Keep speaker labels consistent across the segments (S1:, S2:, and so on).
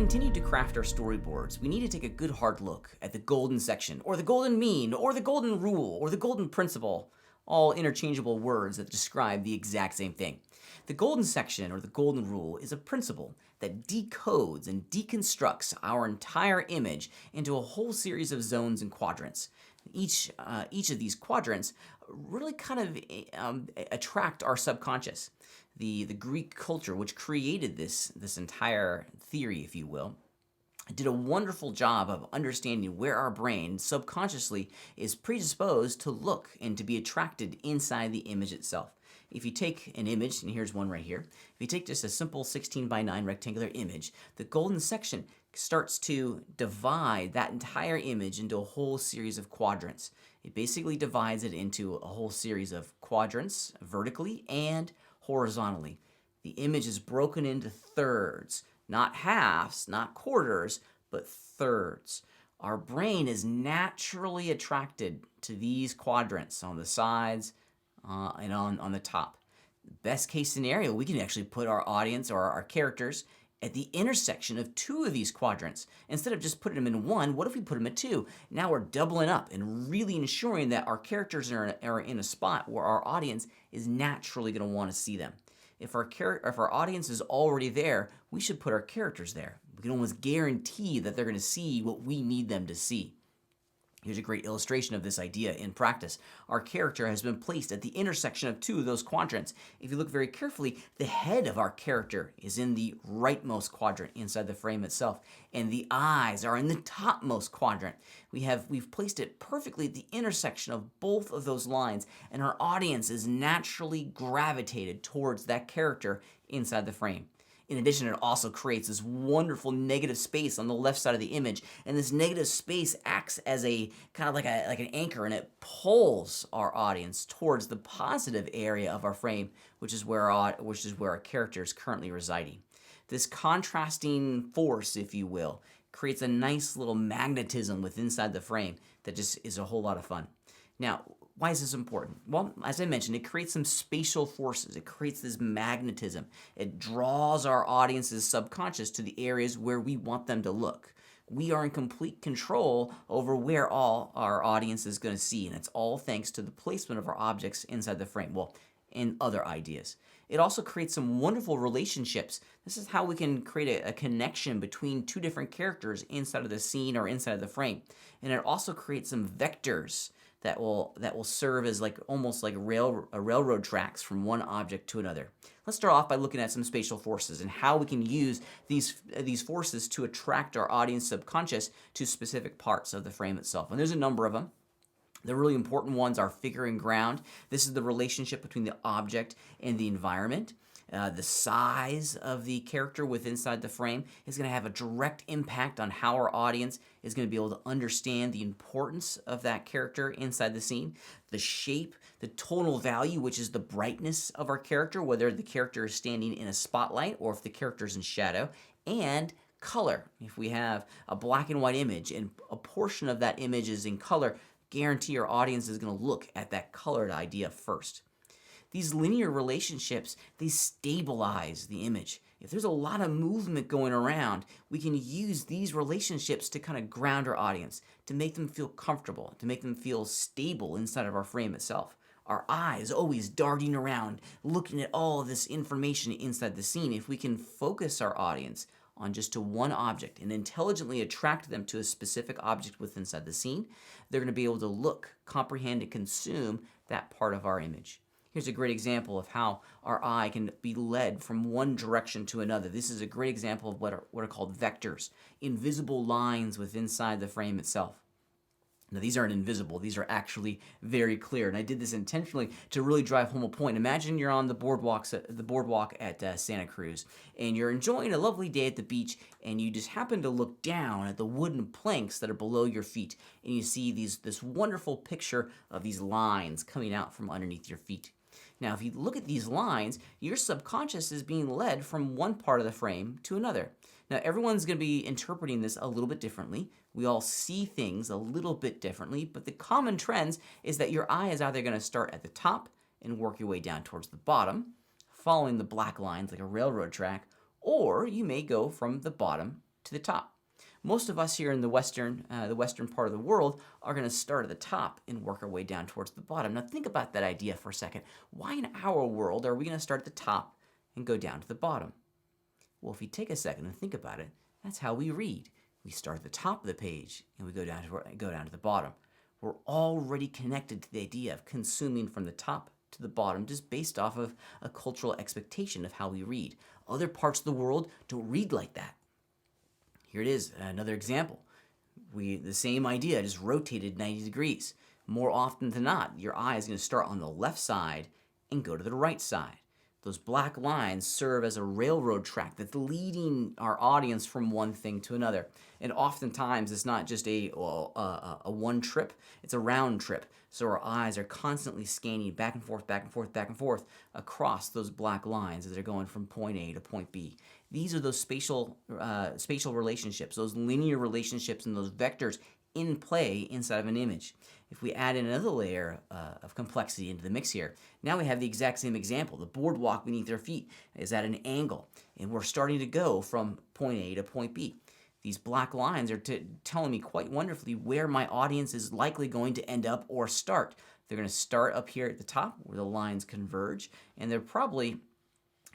S1: continue to craft our storyboards, we need to take a good hard look at the golden section, or the golden mean, or the golden rule, or the golden principle, all interchangeable words that describe the exact same thing. The golden section, or the golden rule, is a principle that decodes and deconstructs our entire image into a whole series of zones and quadrants. Each of these quadrants really kind of attract our subconscious. The Greek culture, which created this entire theory, if you will, did a wonderful job of understanding where our brain subconsciously is predisposed to look and to be attracted inside the image itself. If you take an image, and here's one right here, if you take just a simple 16 by 9 rectangular image, the golden section starts to divide that entire image into a whole series of quadrants. It basically divides it into a whole series of quadrants, vertically and horizontally. The image is broken into thirds, not halves, not quarters, but thirds. Our brain is naturally attracted to these quadrants on the sides and on the top. Best case scenario, we can actually put our audience or our characters at the intersection of two of these quadrants. Instead of just putting them in one, what if we put them at two? Now we're doubling up and really ensuring that our characters are in a spot where our audience is naturally going to want to see them. If our audience is already there, we should put our characters there. We can almost guarantee that they're going to see what we need them to see. Here's a great illustration of this idea in practice. Our character has been placed at the intersection of two of those quadrants. If you look very carefully, the head of our character is in the rightmost quadrant inside the frame itself, and the eyes are in the topmost quadrant. We've placed it perfectly at the intersection of both of those lines, and our audience is naturally gravitated towards that character inside the frame. In addition, it also creates this wonderful negative space on the left side of the image, and this negative space acts as a kind of like an anchor, and it pulls our audience towards the positive area of our frame, which is where our character is currently residing. This contrasting force, if you will, creates a nice little magnetism within inside the frame that just is a whole lot of fun. Now, why is this important? Well, as I mentioned, it creates some spatial forces. It creates this magnetism. It draws our audience's subconscious to the areas where we want them to look. We are in complete control over where all our audience is going to see, and it's all thanks to the placement of our objects inside the frame, and other ideas. It also creates some wonderful relationships. This is how we can create a connection between two different characters inside of the scene or inside of the frame. And it also creates some vectors that will serve as almost like railroad tracks from one object to another. Let's start off by looking at some spatial forces and how we can use these forces to attract our audience subconscious to specific parts of the frame itself. And there's a number of them. The really important ones are figure and ground. This is the relationship between the object and the environment. The size of the character inside the frame is going to have a direct impact on how our audience is going to be able to understand the importance of that character inside the scene. The shape, the tonal value, which is the brightness of our character, whether the character is standing in a spotlight or if the character is in shadow, and color. If we have a black and white image and a portion of that image is in color, guarantee our audience is going to look at that colored idea first. These linear relationships, they stabilize the image. If there's a lot of movement going around, we can use these relationships to kind of ground our audience, to make them feel comfortable, to make them feel stable inside of our frame itself. Our eyes always darting around, looking at all of this information inside the scene. If we can focus our audience on just to one object and intelligently attract them to a specific object inside the scene, they're going to be able to look, comprehend, and consume that part of our image. Here's a great example of how our eye can be led from one direction to another. This is a great example of what are called vectors, invisible lines inside the frame itself. Now, these aren't invisible. These are actually very clear, and I did this intentionally to really drive home a point. Imagine you're on the boardwalk at Santa Cruz, and you're enjoying a lovely day at the beach, and you just happen to look down at the wooden planks that are below your feet, and you see this wonderful picture of these lines coming out from underneath your feet. Now, if you look at these lines, your subconscious is being led from one part of the frame to another. Now, everyone's going to be interpreting this a little bit differently. We all see things a little bit differently, but the common trends is that your eye is either going to start at the top and work your way down towards the bottom, following the black lines like a railroad track, or you may go from the bottom to the top. Most of us here in the western part of the world are going to start at the top and work our way down towards the bottom. Now think about that idea for a second. Why in our world are we going to start at the top and go down to the bottom? Well, if you take a second and think about it, that's how we read. We start at the top of the page and we go down to the bottom. We're already connected to the idea of consuming from the top to the bottom just based off of a cultural expectation of how we read. Other parts of the world don't read like that. Here it is, another example. The same idea, just rotated 90 degrees. More often than not, your eye is going to start on the left side and go to the right side. Those black lines serve as a railroad track that's leading our audience from one thing to another. And oftentimes, it's not just a one trip, it's a round trip. So our eyes are constantly scanning back and forth, back and forth, back and forth across those black lines as they're going from point A to point B. These are those spatial relationships, those linear relationships and those vectors in play inside of an image. If we add in another layer of complexity into the mix here, now we have the exact same example. The boardwalk beneath our feet is at an angle, and we're starting to go from point A to point B. These black lines are telling me quite wonderfully where my audience is likely going to end up or start. They're going to start up here at the top where the lines converge, and they're probably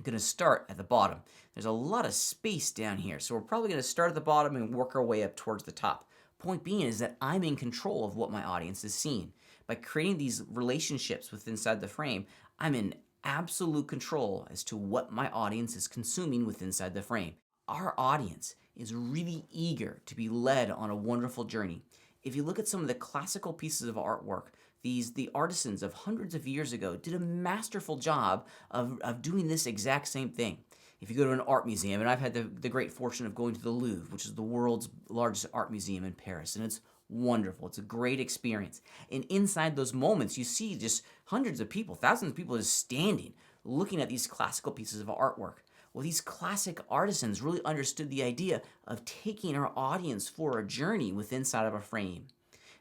S1: going to start at the bottom. There's a lot of space down here, so we're probably going to start at the bottom and work our way up towards the top. Point being is that I'm in control of what my audience is seeing. By creating these relationships with inside the frame, I'm in absolute control as to what my audience is consuming with inside the frame. Our audience is really eager to be led on a wonderful journey. If you look at some of the classical pieces of artwork, the artisans of hundreds of years ago did a masterful job of doing this exact same thing. If you go to an art museum, and I've had the great fortune of going to the Louvre, which is the world's largest art museum in Paris, and it's wonderful. It's a great experience. And inside those moments, you see just hundreds of people, thousands of people just standing, looking at these classical pieces of artwork. Well, these classic artisans really understood the idea of taking our audience for a journey within inside of a frame.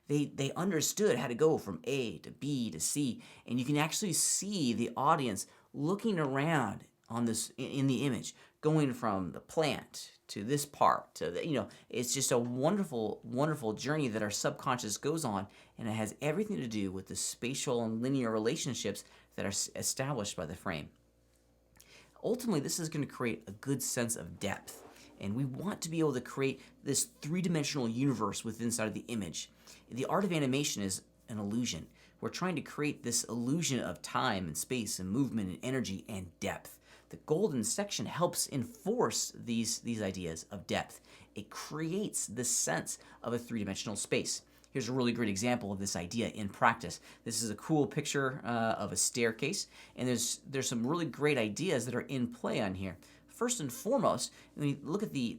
S1: They understood how to go from A to B to C, and you can actually see the audience looking around on this in the image, going from the plant to this part to it's just a wonderful, wonderful journey that our subconscious goes on, and it has everything to do with the spatial and linear relationships that are established by the frame. Ultimately, this is going to create a good sense of depth, and we want to be able to create this three-dimensional universe within inside of the image. The art of animation is an illusion. We're trying to create this illusion of time and space and movement and energy and depth. The golden section helps enforce these ideas of depth. It creates this sense of a three-dimensional space. Here's a really great example of this idea in practice. This is a cool picture of a staircase, and there's some really great ideas that are in play on here. First and foremost, when you look at the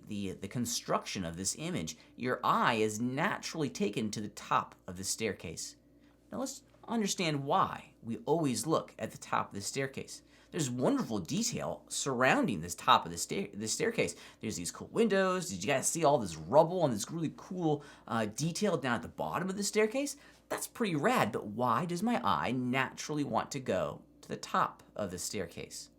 S1: construction of this image, your eye is naturally taken to the top of the staircase. Now let's understand why we always look at the top of the staircase. There's wonderful detail surrounding this top of the staircase. There's these cool windows. Did you guys see all this rubble and this really cool detail down at the bottom of the staircase? That's pretty rad, but why does my eye naturally want to go to the top of the staircase?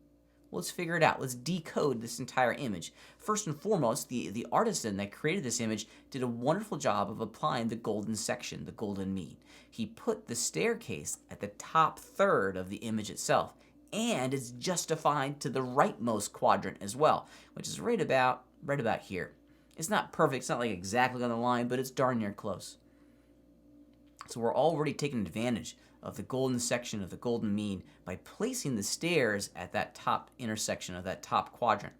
S1: Well, let's figure it out. Let's decode this entire image. First and foremost, the artisan that created this image did a wonderful job of applying the golden section, the golden mean. He put the staircase at the top third of the image itself, and it's justified to the rightmost quadrant as well, which is right about here. It's not perfect, it's not like exactly on the line, but it's darn near close. So we're already taking advantage of the golden section of the golden mean by placing the stairs at that top intersection of that top quadrant.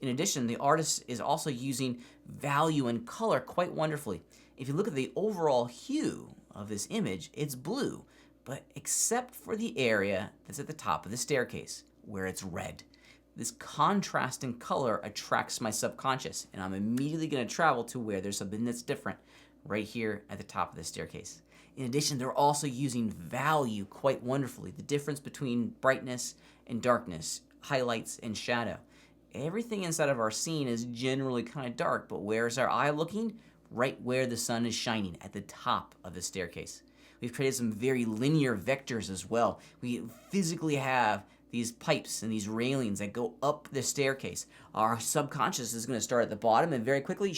S1: In addition, the artist is also using value and color quite wonderfully. If you look at the overall hue of this image, it's blue, but except for the area that's at the top of the staircase, where it's red. This contrast in color attracts my subconscious, and I'm immediately going to travel to where there's something that's different, right here at the top of the staircase. In addition, they're also using value quite wonderfully, the difference between brightness and darkness, highlights and shadow. Everything inside of our scene is generally kind of dark, but where's our eye looking? Right where the sun is shining, at the top of the staircase. We've created some very linear vectors as well. We physically have these pipes and these railings that go up the staircase. Our subconscious is going to start at the bottom and very quickly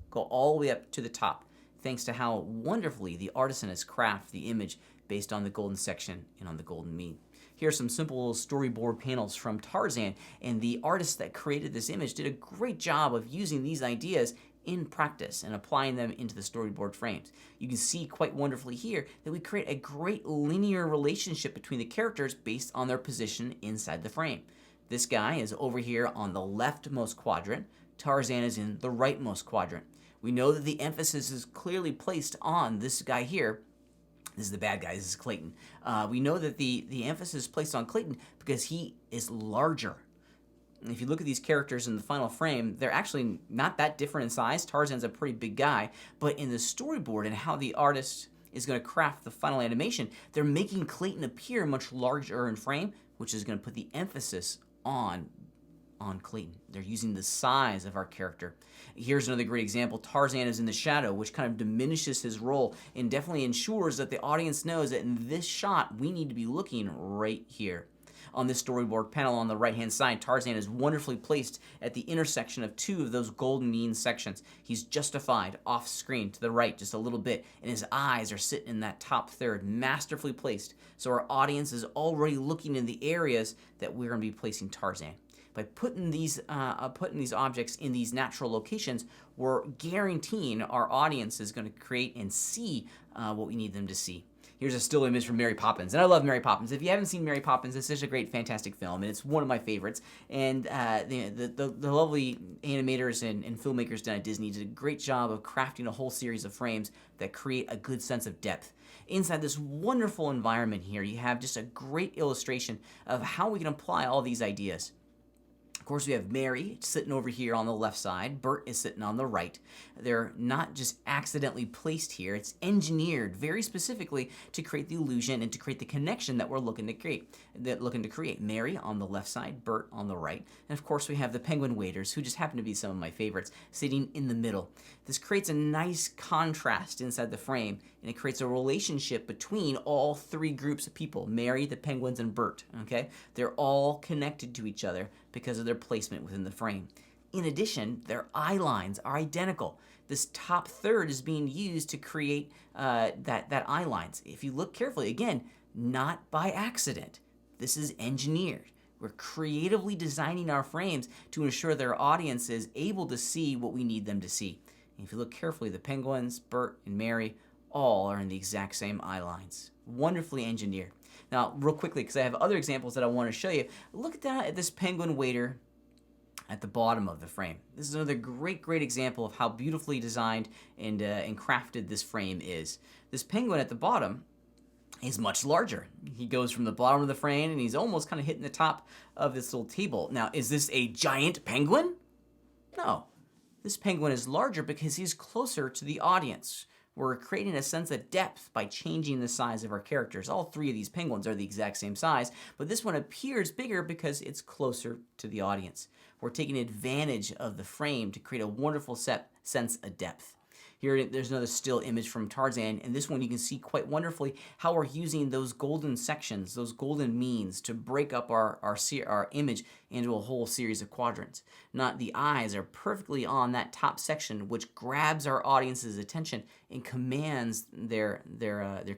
S1: go all the way up to the top, thanks to how wonderfully the artisan has crafted the image based on the golden section and on the golden mean. Here are some simple storyboard panels from Tarzan, and the artist that created this image did a great job of using these ideas in practice and applying them into the storyboard frames. You can see quite wonderfully here that we create a great linear relationship between the characters based on their position inside the frame. This guy is over here on the leftmost quadrant. Tarzan is in the rightmost quadrant. We know that the emphasis is clearly placed on this guy here. This is the bad guy. This is Clayton. We know that the emphasis is placed on Clayton because he is larger. And if you look at these characters in the final frame, they're actually not that different in size. Tarzan's a pretty big guy, but in the storyboard and how the artist is going to craft the final animation, they're making Clayton appear much larger in frame, which is going to put the emphasis on Clayton. They're using the size of our character. Here's another great example. Tarzan is in the shadow, which kind of diminishes his role and definitely ensures that the audience knows that in this shot, we need to be looking right here. On this storyboard panel on the right-hand side, Tarzan is wonderfully placed at the intersection of two of those golden mean sections. He's justified off screen to the right just a little bit, and his eyes are sitting in that top third, masterfully placed. So our audience is already looking in the areas that we're going to be placing Tarzan. By putting these objects in these natural locations, we're guaranteeing our audience is going to create and see what we need them to see. Here's a still image from Mary Poppins, and I love Mary Poppins. If you haven't seen Mary Poppins, it's such a great, fantastic film, and it's one of my favorites. And the lovely animators and filmmakers down at Disney did a great job of crafting a whole series of frames that create a good sense of depth. Inside this wonderful environment here, you have just a great illustration of how we can apply all these ideas. Of course, we have Mary sitting over here on the left side. Bert is sitting on the right. They're not just accidentally placed here. It's engineered very specifically to create the illusion and to create the connection that we're looking to create. Mary on the left side, Bert on the right. And of course, we have the penguin waiters, who just happen to be some of my favorites, sitting in the middle. This creates a nice contrast inside the frame, and it creates a relationship between all three groups of people, Mary, the penguins, and Bert. Okay? They're all connected to each other because of their placement within the frame. In addition, their eye lines are identical. This top third is being used to create that eye lines. If you look carefully, again, not by accident. This is engineered. We're creatively designing our frames to ensure their audience is able to see what we need them to see. And if you look carefully, the penguins, Bert, and Mary all are in the exact same eye lines. Wonderfully engineered. Now, real quickly, because I have other examples that I want to show you, look at this penguin waiter at the bottom of the frame. This is another great example of how beautifully designed and crafted this frame is. This penguin at the bottom is much larger. He goes from the bottom of the frame and he's almost kind of hitting the top of this little table. Now, is this a giant penguin? No. This penguin is larger because he's closer to the audience. We're creating a sense of depth by changing the size of our characters. All three of these penguins are the exact same size, but this one appears bigger because it's closer to the audience. We're taking advantage of the frame to create a wonderful sense of depth. Here, there's another still image from Tarzan, and this one you can see quite wonderfully how we're using those golden sections, those golden means, to break up our image into a whole series of quadrants. Not the eyes are perfectly on that top section, which grabs our audience's attention and commands their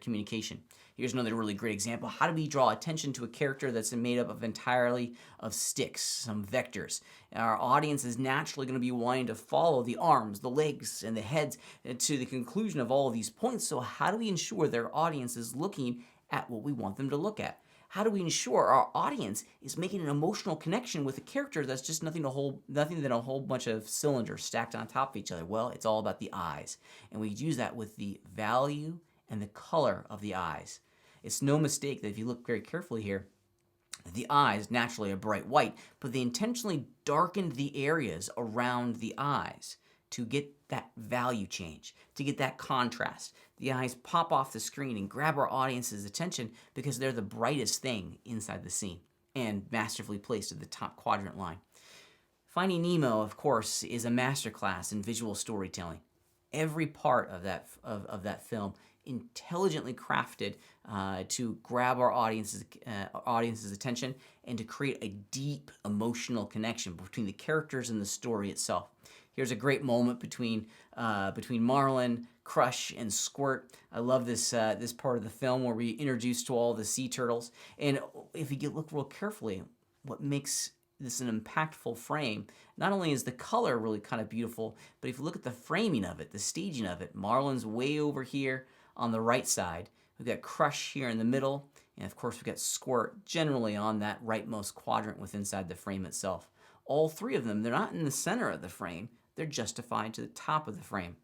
S1: communication. Here's another really great example. How do we draw attention to a character that's made up of entirely of sticks, some vectors? Our audience is naturally going to be wanting to follow the arms, the legs, and the heads to the conclusion of all of these points. So how do we ensure their audience is looking at what we want them to look at? How do we ensure our audience is making an emotional connection with a character that's just nothing than a whole bunch of cylinders stacked on top of each other? Well, it's all about the eyes. And we use that with the value and the color of the eyes. It's no mistake that if you look very carefully here, the eyes naturally are bright white, but they intentionally darkened the areas around the eyes to get that value change, to get that contrast. The eyes pop off the screen and grab our audience's attention because they're the brightest thing inside the scene and masterfully placed at the top quadrant line. Finding Nemo, of course, is a masterclass in visual storytelling. Every part of that film intelligently crafted to grab our audience's attention and to create a deep emotional connection between the characters and the story itself. Here's a great moment between Marlin, Crush, and Squirt. I love this part of the film where we introduced to all the sea turtles. And if you look real carefully, what makes this an impactful frame, not only is the color really kind of beautiful, but if you look at the framing of it, the staging of it, Marlin's way over here on the right side. We've got Crush here in the middle, and of course we've got Squirt generally on that rightmost quadrant within inside the frame itself. All three of them, they're not in the center of the frame, they're justified to the top of the frame.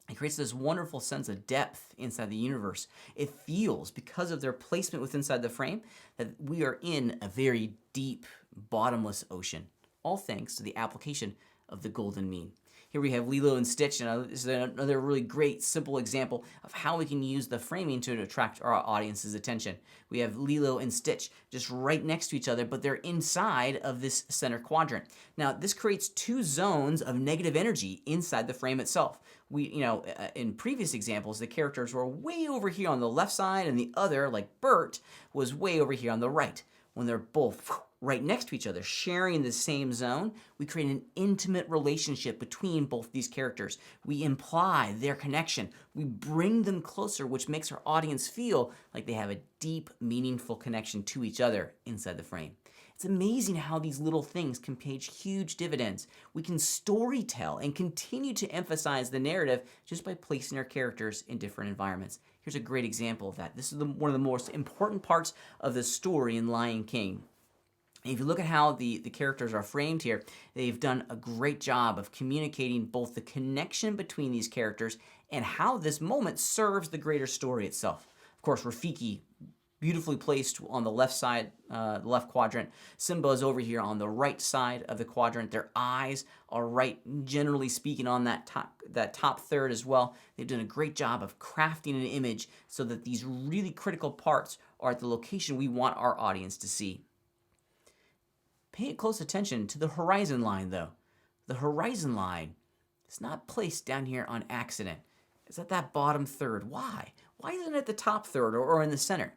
S1: It creates this wonderful sense of depth inside the universe. It feels, because of their placement within inside the frame, that we are in a very deep, bottomless ocean, all thanks to the application of the golden mean. Here we have Lilo and Stitch, and this is another really great, simple example of how we can use the framing to attract our audience's attention. We have Lilo and Stitch just right next to each other, but they're inside of this center quadrant. Now, this creates two zones of negative energy inside the frame itself. In previous examples, the characters were way over here on the left side, and the other, like Bert, was way over here on the right. When they're both right next to each other, sharing the same zone, we create an intimate relationship between both these characters. We imply their connection. We bring them closer, which makes our audience feel like they have a deep, meaningful connection to each other inside the frame. It's amazing how these little things can pay huge dividends. We can storytell and continue to emphasize the narrative just by placing our characters in different environments. Here's a great example of that. This is one of the most important parts of the story in Lion King. And if you look at how the characters are framed here, they've done a great job of communicating both the connection between these characters and how this moment serves the greater story itself. Of course, Rafiki, beautifully placed on the left side, the left quadrant. Simba is over here on the right side of the quadrant. Their eyes are right, generally speaking, on that top third as well. They've done a great job of crafting an image so that these really critical parts are at the location we want our audience to see. Pay close attention to the horizon line, though. The horizon line is not placed down here on accident. It's at that bottom third. Why? Why isn't it at the top third or in the center?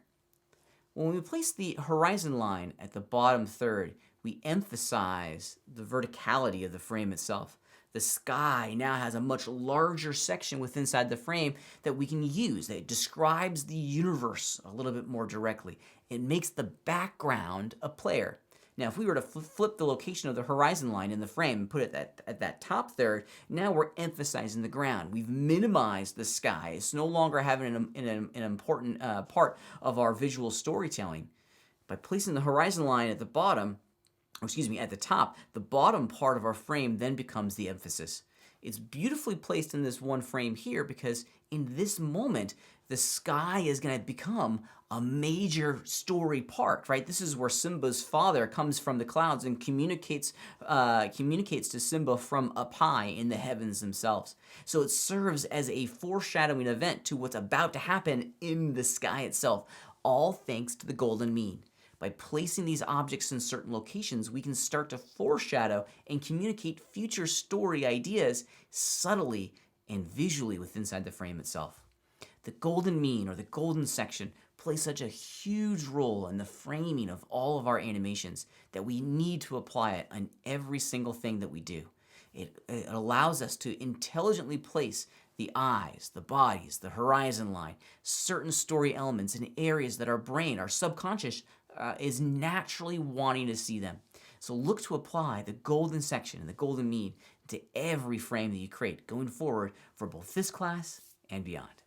S1: When we place the horizon line at the bottom third, we emphasize the verticality of the frame itself. The sky now has a much larger section within inside the frame that we can use. That describes the universe a little bit more directly. It makes the background a player. Now, if we were to flip the location of the horizon line in the frame and put it at that top third, now we're emphasizing the ground. We've minimized the sky. It's no longer having an important part of our visual storytelling. By placing the horizon line at the bottom, at the top, the bottom part of our frame then becomes the emphasis. It's beautifully placed in this one frame here because in this moment, the sky is going to become a major story part, right? This is where Simba's father comes from the clouds and communicates to Simba from up high in the heavens themselves. So it serves as a foreshadowing event to what's about to happen in the sky itself, all thanks to the golden mean. By placing these objects in certain locations, we can start to foreshadow and communicate future story ideas subtly and visually within inside the frame itself. The golden mean, or the golden section, plays such a huge role in the framing of all of our animations that we need to apply it on every single thing that we do. It allows us to intelligently place the eyes, the bodies, the horizon line, certain story elements in areas that our brain, our subconscious, is naturally wanting to see them. So look to apply the golden section and the golden mean to every frame that you create going forward for both this class and beyond.